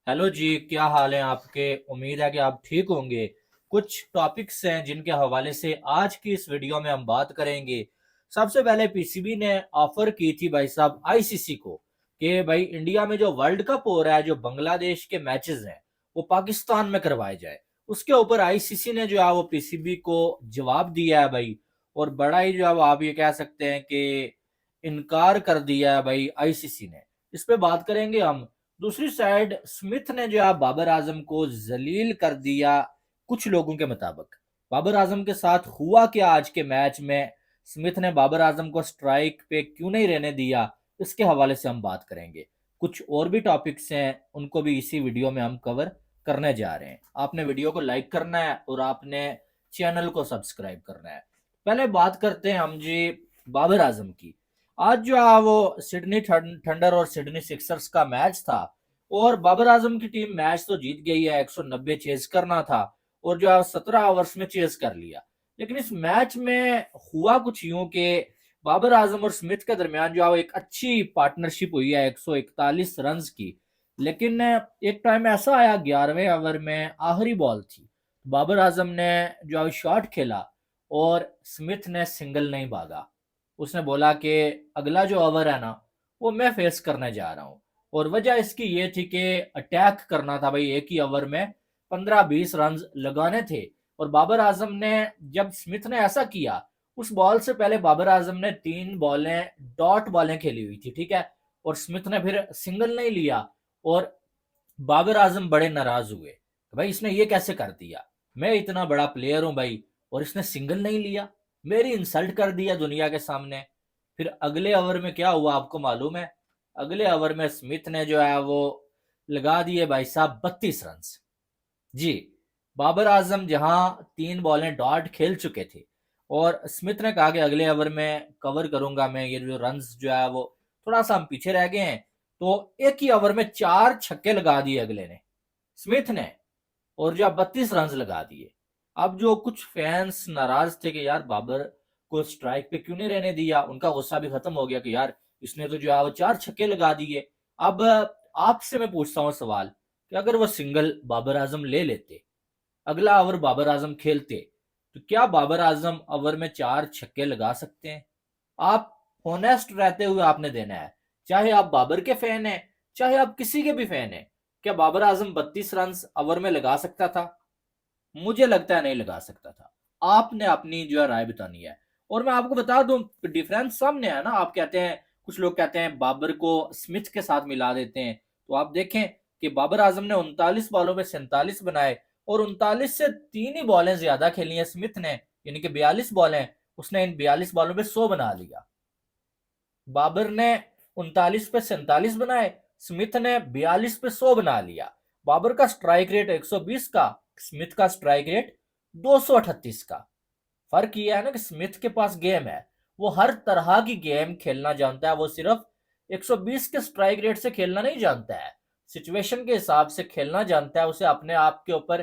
Hello जी, क्या हाल है आपके? उम्मीद है कि आप ठीक होंगे। कुछ टॉपिक्स हैं जिनके हवाले से आज की इस वीडियो में हम बात करेंगे। सबसे पहले पीसीबी ने ऑफर की थी भाई साहब आईसीसी को कि भाई इंडिया में जो वर्ल्ड कप हो रहा है, जो बांग्लादेश के मैचेस हैं, वो पाकिस्तान में करवाए जाए। उसके ऊपर आईसीसी ने जो है वो पीसीबी को जवाब दिया है भाई। और बड़ा ही जो है वो आप ये कह सकते हैं कि इनकार कर दिया है भाई आईसीसी ने। इस पे बात करेंगे हम। दूसरी साइड स्मिथ ने जो है बाबर आजम को जलील कर दिया। कुछ लोगों के मुताबिक बाबर आजम के साथ हुआ क्या आज के मैच में, स्मिथ ने बाबर आजम को स्ट्राइक पे क्यों नहीं रहने दिया, इसके हवाले से हम बात करेंगे। कुछ और भी टॉपिक्स हैं, उनको भी इसी वीडियो में हम कवर करने जा रहे हैं। आपने वीडियो को लाइक करना है और आपने चैनल को सब्सक्राइब करना है। पहले बात करते हैं हम जी बाबर आजम की। आज जो है वो सिडनी थंडर और सिडनी सिक्सर्स का मैच था। और बाबर आजम की टीम मैच तो जीत गई है, 190 चेज करना था और जो है 17 ओवर्स में चेज कर लिया। लेकिन इस मैच में हुआ कुछ यूं कि बाबर आजम और स्मिथ के दरमियान जो है वो एक अच्छी पार्टनरशिप हुई है 141 रन की। लेकिन एक टाइम ऐसा आया 11वें ओवर में आखिरी बॉल थी, बाबर आजम ने जो है शॉट खेला और स्मिथ ने सिंगल नहीं भागा। उसने बोला कि अगला जो ओवर है ना, वो मैं फेस करने जा रहा हूँ। और वजह इसकी ये थी कि अटैक करना था भाई, एक ही ओवर में 15-20 रन लगाने थे। और बाबर आजम ने, जब स्मिथ ने ऐसा किया, उस बॉल से पहले बाबर आजम ने 3 बॉलें डॉट बॉलें खेली हुई थी, ठीक है। और स्मिथ ने फिर सिंगल नहीं लिया और बाबर आजम बड़े नाराज हुए कि भाई इसने ये कैसे कर दिया, मैं इतना बड़ा प्लेयर हूं भाई और इसने सिंगल नहीं लिया, मेरी इंसल्ट कर दिया दुनिया के सामने। फिर अगले ओवर में क्या हुआ आपको मालूम है? अगले ओवर में स्मिथ ने जो है वो लगा दिए भाई साहब 32 रन। जी, बाबर आजम जहां 3 बॉलें डॉट खेल चुके थे और स्मिथ ने कहा कि अगले ओवर में कवर करूंगा मैं, ये जो रन्स जो है वो थोड़ा सा हम पीछे रह गए हैं, तो एक ही ओवर में 4 छक्के लगा दिए अगले ने, स्मिथ ने। और जो 32 रन लगा दिए। अब जो कुछ फैंस नाराज थे कि यार बाबर को स्ट्राइक पे क्यों नहीं रहने दिया, उनका गुस्सा भी खत्म हो गया कि यार इसने तो जो है वो 4 छक्के लगा दिए। अब आपसे मैं पूछता हूँ सवाल कि अगर वो सिंगल बाबर आजम ले लेते, अगला ओवर बाबर आजम खेलते, तो क्या बाबर आजम ओवर में 4 छक्के लगा सकते हैं? आप होनेस्ट रहते हुए आपने देना है, चाहे आप बाबर के फैन हैं, चाहे आप किसी के भी फैन हैं। क्या बाबर आजम 32 रन ओवर में लगा सकता था? मुझे लगता है नहीं लगा सकता था। आपने अपनी जो है राय बतानी है। और मैं आपको बता दूं, डिफरेंस सामने है ना। आप कहते हैं, कुछ लोग कहते हैं बाबर को स्मिथ के साथ मिला देते हैं, तो आप देखें कि बाबर आजम ने 39 बॉलों में 47 बनाए और 39 से 3 ही बॉलें ज्यादा खेली हैं स्मिथ ने, यानी कि 42 बॉलें। उसने इन 42 बॉलों में 100 बना लिया। बाबर ने 39 पे 47 बनाए, स्मिथ ने 42 पे 100 बना लिया। बाबर का स्ट्राइक रेट 120 का, स्मिथ का स्ट्राइक रेट 238 का। फर्क यह है ना कि स्मिथ के पास गेम है, वो हर तरह की गेम खेलना जानता है, वो सिर्फ 120 के स्ट्राइक रेट से खेलना नहीं जानता है, सिचुएशन के हिसाब से खेलना जानता है। उसे अपने आप के ऊपर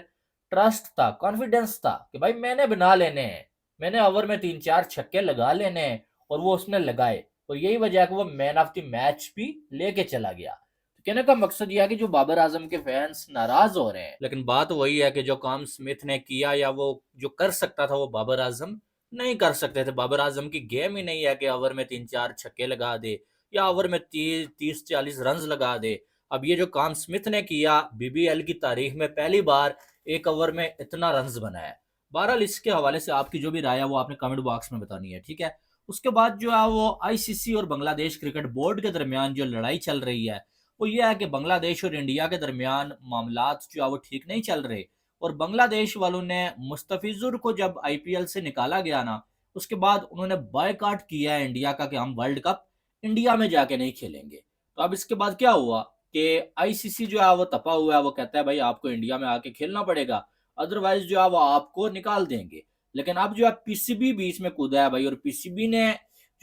ट्रस्ट था, कॉन्फिडेंस था कि भाई मैंने बना लेने हैं, मैंने ओवर में 3-4 छक्के लगा लेने हैं। और वो उसने लगाए और यही वजह है कि वो मैन ऑफ द मैच भी लेके चला गया। तो कहने का मकसद यह है कि जो बाबर आजम के फैंस नाराज हो रहे हैं, लेकिन बात वही है कि जो काम स्मिथ ने किया या वो जो कर सकता था, वो बाबर आजम नहीं कर सकते थे। बाबर आजम की गेम ही नहीं है कि ओवर में 3-4 छक्के लगा दे या ओवर में 30-40 रन लगा दे। अब ये जो काम स्मिथ ने किया, बीबीएल की तारीख में पहली बार एक ओवर में इतना रन बनाया। बहरहाल इसके हवाले से आपकी जो भी राय है वो आपने कमेंट बॉक्स में बतानी है, ठीक है। उसके बाद जो है वो आईसीसी और बांग्लादेश क्रिकेट बोर्ड के दरमियान जो लड़ाई चल रही है, वो ये है कि बांग्लादेश और इंडिया के दरमियान मामलात जो है वो ठीक नहीं चल रहे। और बांग्लादेश वालों ने मुस्तफिजुर को जब आईपीएल से निकाला गया ना, उसके बाद उन्होंने बायकॉट किया है इंडिया का कि हम वर्ल्ड कप इंडिया में जाके नहीं खेलेंगे। तो अब इसके बाद क्या हुआ कि आईसीसी जो है वो तपा हुआ है, वो कहता है भाई आपको इंडिया में आके खेलना पड़ेगा, अदरवाइज जो है वो आपको निकाल देंगे। लेकिन अब जो है पीसीबी बीच में कूदा है भाई, और पीसीबी ने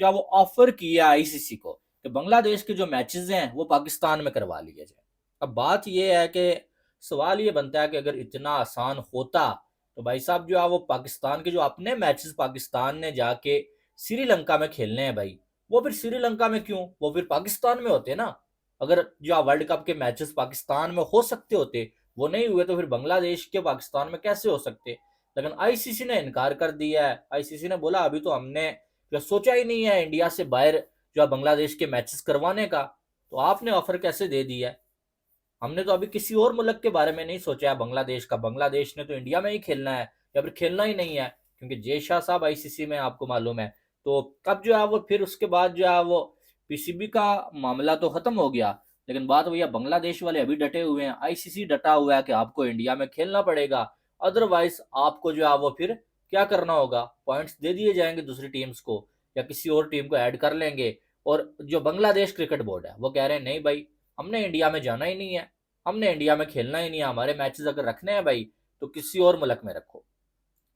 जो है वो ऑफर किया आईसीसी को कि बांग्लादेश के जो मैचेस हैं वो पाकिस्तान में करवा लिए जाए। अब बात यह है कि सवाल ये बनता है कि अगर इतना आसान होता तो भाई साहब जो है वो पाकिस्तान के जो अपने मैचेस पाकिस्तान ने जाके श्रीलंका में खेलने हैं भाई, वो फिर श्रीलंका में क्यों, वो फिर पाकिस्तान में होते ना। अगर जो वर्ल्ड कप के मैचेस पाकिस्तान में हो सकते होते वो नहीं हुए, तो फिर बांग्लादेश के पाकिस्तान में कैसे हो सकते। लेकिन आईसीसी ने इनकार कर दिया है। आईसीसी ने बोला अभी तो हमने जो सोचा ही नहीं है इंडिया से बाहर जो बांग्लादेश के मैचेस करवाने का, तो आपने ऑफर कैसे दे दिया है। हमने तो अभी किसी और मुल्क के बारे में नहीं सोचा है बांग्लादेश का। बांग्लादेश ने तो इंडिया में ही खेलना है या फिर खेलना ही नहीं है, क्योंकि जय शाह साहब आईसीसी में आपको मालूम है। तो तब जो है वो फिर उसके बाद जो है वो पीसीबी का मामला तो खत्म हो गया, लेकिन बात भैया बांग्लादेश वाले अभी डटे हुए हैं। आईसीसी डटा हुआ है कि आपको इंडिया में खेलना पड़ेगा, अदरवाइज आपको जो है वो फिर क्या करना होगा, पॉइंट्स दे दिए जाएंगे दूसरी टीम्स को या किसी और टीम को ऐड कर लेंगे। और जो बांग्लादेश क्रिकेट बोर्ड है वो कह रहे हैं नहीं भाई, हमने इंडिया में जाना ही नहीं है, हमने इंडिया में खेलना ही नहीं है। हमारे मैचेस अगर रखने हैं भाई तो किसी और मुल्क में रखो,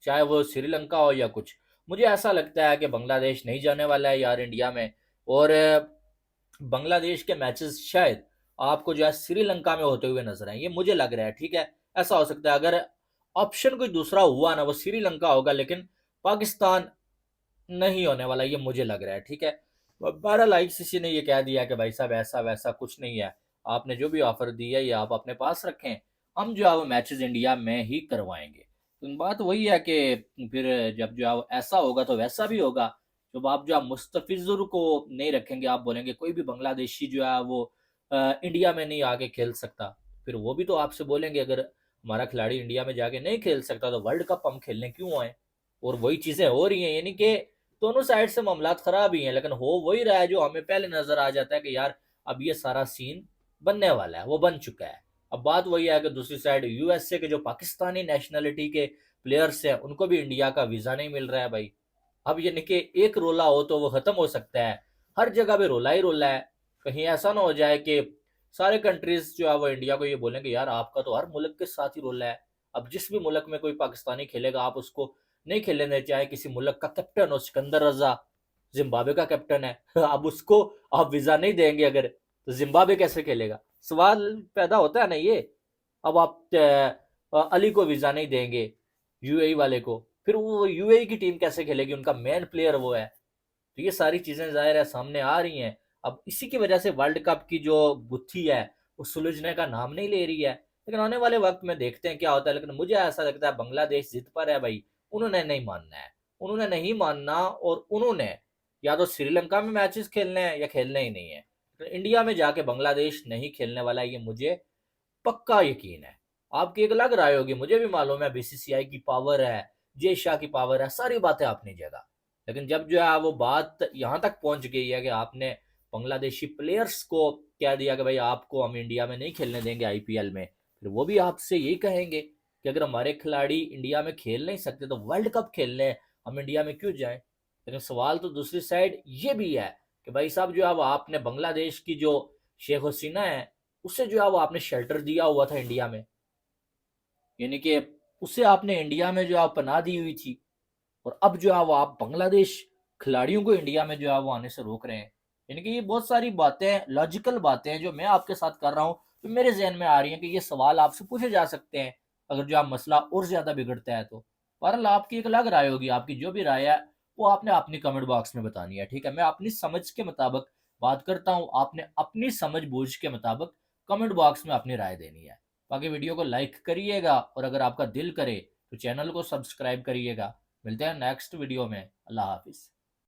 चाहे वो श्रीलंका हो या कुछ। मुझे ऐसा लगता है कि बांग्लादेश नहीं जाने वाला है यार इंडिया में। और बांग्लादेश के मैचेस शायद आपको जो है श्रीलंका में होते हुए नजर आए, ये मुझे लग रहा है। ठीक है, ऐसा हो सकता है अगर ऑप्शन कोई दूसरा हुआ ना वो श्रीलंका होगा, लेकिन पाकिस्तान नहीं होने वाला, ये मुझे लग रहा है। ठीक है, बहरहाल आईसीसी ने ये कह दिया कि भाई साहब ऐसा वैसा कुछ नहीं है, आपने जो भी ऑफर दी है ये आप अपने पास रखें, हम जो है वो मैचेस इंडिया में ही करवाएंगे। तो बात वही है कि फिर जब जो है वो ऐसा होगा तो वैसा भी होगा। जब आप जो है मुस्तफिजुर को नहीं रखेंगे, आप बोलेंगे कोई भी बांग्लादेशी जो है वो इंडिया में नहीं आके खेल सकता, फिर वो भी तो आपसे बोलेंगे अगर हमारा खिलाड़ी इंडिया में जाके नहीं खेल सकता तो वर्ल्ड कप हम खेलने क्यों आए। और वही चीजें हो रही हैं, यानी कि दोनों साइड से मामला खराब ही हैं, लेकिन हो वही रहा है जो हमें पहले नजर आ जाता है कि यार अब ये सारा सीन बनने वाला है, वो बन चुका है। अब बात वही है कि दूसरी साइड यूएसए के जो पाकिस्तानी नेशनलिटी के प्लेयर्स हैं उनको भी इंडिया का वीजा नहीं मिल रहा है भाई। अब यानी कि एक रोला हो तो वो खत्म हो सकता है, हर जगह पे रोला ही रोला है। कहीं ऐसा ना हो जाए कि सारे कंट्रीज जो है वो इंडिया को ये बोलेंगे यार आपका तो हर मुल्क के साथ ही रोला है। अब जिस भी मुल्क में कोई पाकिस्तानी खेलेगा आप उसको नहीं खेलने देना, चाहे किसी मुल्क का कैप्टन हो, सिकंदर रजा जिम्बाब्वे का कैप्टन है अब उसको आप वीजा नहीं देंगे अगर, तो जिम्बाब्वे कैसे खेलेगा, सवाल पैदा होता है ना ये। अब आप अली को वीजा नहीं देंगे, यूएई वाले को, फिर वो यूएई की टीम कैसे खेलेगी, उनका मेन प्लेयर वो है। तो ये सारी चीजें जाहिर है सामने आ रही हैं। अब इसी की वजह से वर्ल्ड कप की जो गुत्थी है वो सुलझने का नाम नहीं ले रही है। लेकिन आने वाले वक्त में देखते हैं क्या होता है। लेकिन मुझे ऐसा लगता है बांग्लादेश जिद पर है भाई, उन्होंने नहीं मानना है, उन्होंने नहीं मानना। और उन्होंने या तो श्रीलंका में मैचेस खेलने हैं या खेलने ही नहीं है। तो इंडिया में जाके बांग्लादेश नहीं खेलने वाला है, ये मुझे पक्का यकीन है। आपकी एक अलग राय होगी, मुझे भी मालूम है बीसीसीआई की पावर है, जय शाह की पावर है, सारी बातें अपनी जगह। लेकिन जब जो है वो बात यहाँ तक पहुंच गई है कि आपने बांग्लादेशी प्लेयर्स को कह दिया कि भाई आपको हम इंडिया में नहीं खेलने देंगे आईपीएल में, फिर वो भी आपसे यही कहेंगे कि अगर हमारे खिलाड़ी इंडिया में खेल नहीं सकते तो वर्ल्ड कप खेलने हम इंडिया में क्यों जाएं। लेकिन सवाल तो दूसरी साइड ये भी है कि भाई साहब जो है वो आपने बांग्लादेश की जो शेख हसीना है उसे जो है वो आपने शेल्टर दिया हुआ था इंडिया में, यानी कि उसे आपने इंडिया में जो है पनाह दी हुई थी। और अब जो है वो आप बांग्लादेश खिलाड़ियों को इंडिया में जो है वो आने से रोक रहे हैं। यानी कि ये बहुत सारी बातें, लॉजिकल बातें हैं जो मैं आपके साथ कर रहा हूँ, तो मेरे जहन में आ रही हैं कि ये सवाल आपसे पूछे जा सकते हैं अगर जो आप मसला और ज्यादा बिगड़ता है तो। बहरहाल आपकी एक अलग राय होगी, आपकी जो भी राय है वो आपने अपनी कमेंट बॉक्स में बतानी है। ठीक है, मैं अपनी समझ के मुताबिक बात करता हूँ, आपने अपनी समझ बूझ के मुताबिक कमेंट बॉक्स में अपनी राय देनी है। बाकी वीडियो को लाइक करिएगा और अगर आपका दिल करे तो चैनल को सब्सक्राइब करिएगा। मिलते हैं नेक्स्ट वीडियो में। अल्लाह हाफिज।